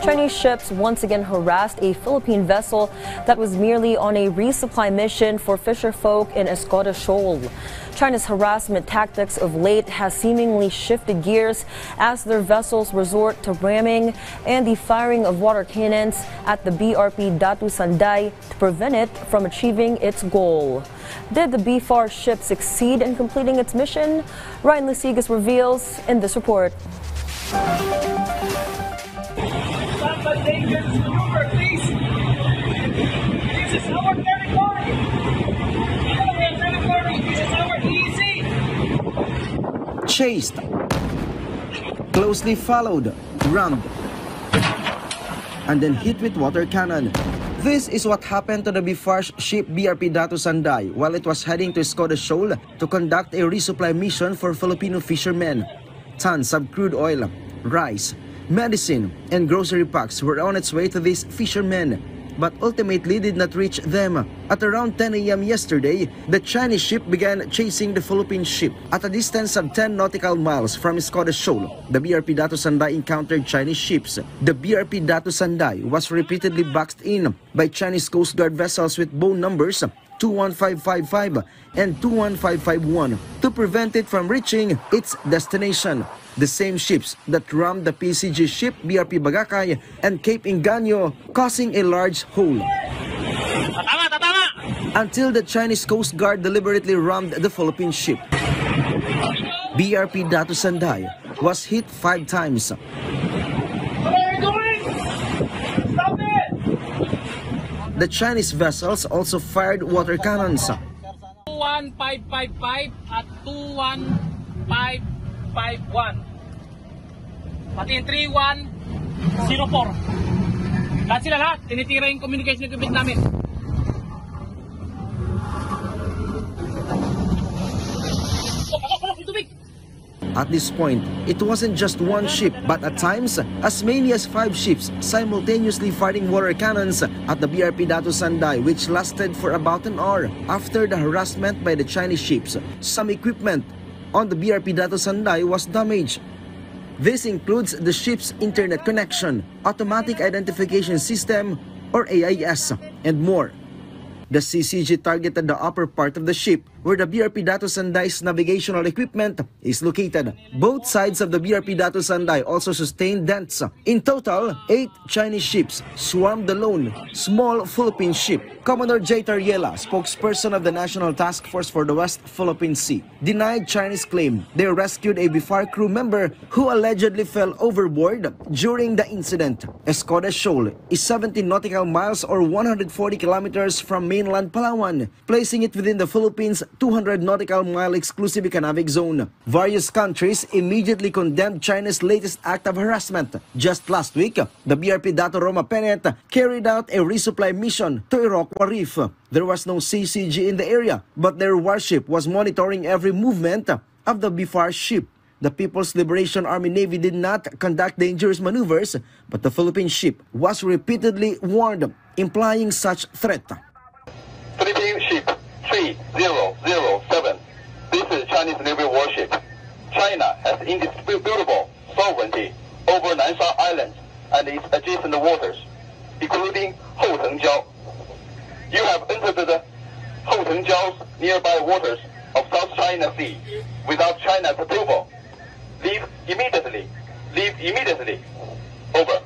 Chinese ships once again harassed a Philippine vessel that was merely on a resupply mission for fisherfolk in Escoda Shoal. China's harassment tactics of late has seemingly shifted gears as their vessels resort to ramming and the firing of water cannons at the BRP Datu Sanday to prevent it from achieving its goal. Did the BFAR ship succeed in completing its mission? Ryan Lasigas reveals in this report. Chased, closely followed, rammed, and then hit with water cannon. This is what happened to the BFAR ship BRP Datu Sanday while it was heading to Escoda Shoal to conduct a resupply mission for Filipino fishermen. Tons of crude oil, rice, medicine, and grocery packs were on its way to these fishermen, but ultimately did not reach them. At around 10 a.m. yesterday, the Chinese ship began chasing the Philippine ship. At a distance of 10 nautical miles from Escoda Shoal, the BRP Datu Sanday encountered Chinese ships. The BRP Datu Sanday was repeatedly boxed in by Chinese Coast Guard vessels with bow numbers 21555 and 21551 to prevent it from reaching its destination. The same ships that rammed the PCG ship BRP Bagakay and Cape Inganyo, causing a large hole. Until the Chinese Coast Guard deliberately rammed the Philippine ship. BRP Datu Sanday was hit 5 times. What are you doing? Stop it! The Chinese vessels also fired water cannons. 21555 at 21551. Pati yung 3104. Lahat sila lahat. Tinitira yung communication equipment namin. At this point, it wasn't just one ship, but at times, as many as 5 ships simultaneously firing water cannons at the BRP Datu Sanday, which lasted for about an hour after the harassment by the Chinese ships. Some equipment on the BRP Datu Sanday was damaged. This includes the ship's internet connection, automatic identification system or AIS, and more. The CCG targeted the upper part of the ship where the BRP Datu Sanday's navigational equipment is located. Both sides of the BRP Datu Sanday also sustained dents. In total, 8 Chinese ships swarmed the lone, small Philippine ship. Commodore J. Tariela, spokesperson of the National Task Force for the West Philippine Sea, denied Chinese claim they rescued a BFAR crew member who allegedly fell overboard during the incident. Escoda Shoal is 17 nautical miles or 140 kilometers from mainland Palawan, placing it within the Philippines' 200 nautical mile exclusive economic zone. Various countries immediately condemned China's latest act of harassment. Just last week, the BRP Dato Roma Penet carried out a resupply mission to Iroquois Reef. There was no CCG in the area, but their warship was monitoring every movement of the BFAR ship. The People's Liberation Army Navy did not conduct dangerous maneuvers, but the Philippine ship was repeatedly warned, implying such threat. Philippine ship 3007. This is Chinese Navy warship. China has indisputable sovereignty over Nansha Island and its adjacent waters, including Houtengjiao. You have entered the Houtengjiao's nearby waters of South China Sea without China's approval. Leave immediately. Leave immediately. Over.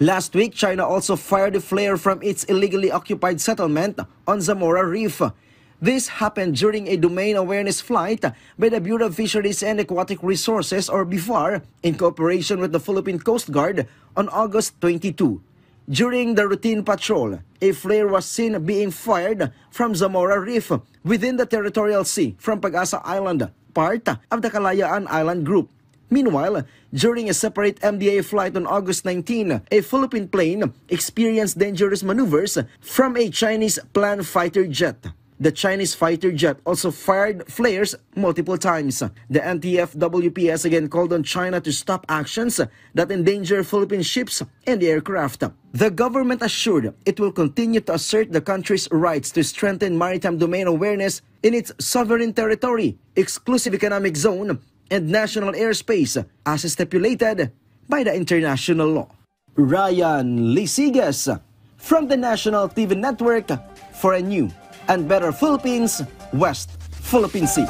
Last week, China also fired a flare from its illegally occupied settlement on Zamora Reef. This happened during a domain awareness flight by the Bureau of Fisheries and Aquatic Resources or BFAR in cooperation with the Philippine Coast Guard on August 22. During the routine patrol, a flare was seen being fired from Zamora Reef within the territorial sea from Pag-asa Island, part of the Kalayaan Island Group. Meanwhile, during a separate MDA flight on August 19, a Philippine plane experienced dangerous maneuvers from a Chinese planned fighter jet. The Chinese fighter jet also fired flares multiple times. The NTF-WPS again called on China to stop actions that endanger Philippine ships and aircraft. The government assured it will continue to assert the country's rights to strengthen maritime domain awareness in its sovereign territory, exclusive economic zone, and national airspace as stipulated by the international law. Ryan Lisigas from the National TV Network for a new and better Philippines, West Philippine Sea.